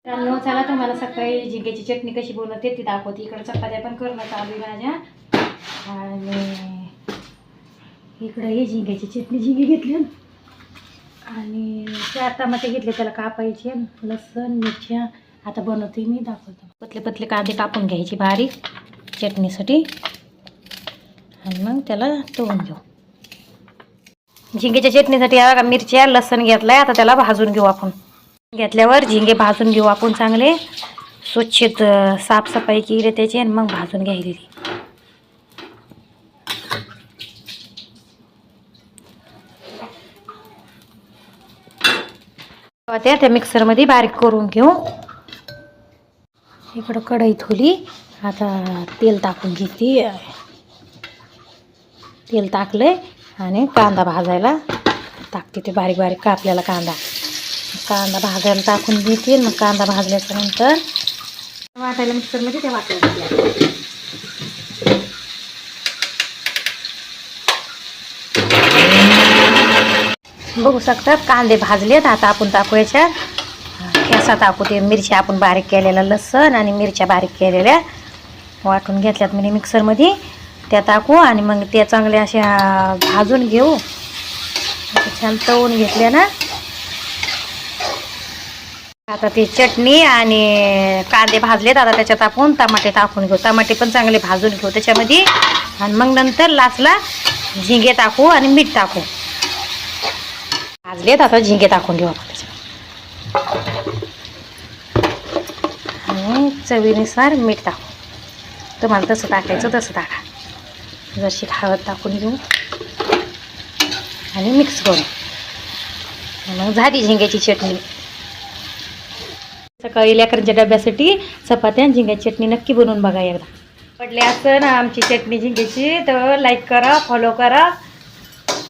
त्यामुळे चला तुम्हाला सकाळी झिंग्याची चटणी कशी बनवते ती दाखवते. इकडे चपात्या पण करणं चालू आहे माझ्या. आणि इकडे ही झिंग्याची चटणी झिंगे घेतली आणि 4 टमाटे घेतले त्याला कापायचे, लसूण मिरच्या. आता बनवते मी, दाखवतो. पतले पतले कांदे कापून घ्यायचे बारीक चटणीसाठी आणि मग त्याला तळून घेऊ. झिंग्याच्या चटणीसाठी या मिरच्या लसूण घेतलाय. आता त्याला भाजून घेऊ आपण. घेतल्यावर झिंगे भाजून घेऊ आपण चांगले स्वच्छ साफसफाई केली त्याची आणि मग भाजून घ्यायली. त्या मिक्सरमध्ये बारीक करून घेऊ. इकडं कढई ठेवली. आता तेल टाकून घेते. तेल टाकले आणि कांदा भाजायला टाकते. ते बारीक बारीक कापलेला कांदा भाजायला टाकून घेते. मग कांदा भाजल्याच्या नंतर वाटायला मिक्सरमध्ये ते वाटायला बघू शकतात. कांदे भाजलेत. आता आपण टाकूयाच्या ठेसा टाकू. ते मिरच्या आपण बारीक केलेला लसूण आणि मिरच्या बारीक केलेल्या वाटून घेतल्यात म्हणजे मिक्सरमध्ये त्या टाकू आणि मग त्या चांगल्या अशा भाजून घेऊ. छान तळून घेतल्या ना. आता ती चटणी आणि कांदे भाजलेत. आता त्याच्यात आपण टमाटे टाकून घेऊ. टमाटे पण चांगले भाजून घेऊ त्याच्यामध्ये आणि मग नंतर लास्टला झिंगे टाकू आणि मीठ टाकू. भाजलेत. आता झिंगे टाकून घेऊ आपण आणि चवीनुसार मीठ टाकू. तुम्हाला तसं टाकायचं तसं टाका. जशी हळद टाकून घेऊ आणि मिक्स करू. मग झाली झिंग्याची चटणी. सकाळी लेकरांच्या डब्यासाठी चपात्या आणि झिंग्याची चटणी नक्की बनवून बघा एकदा. पडले असं ना आमची चटणी झिंग्याची तर लाईक करा, फॉलो करा.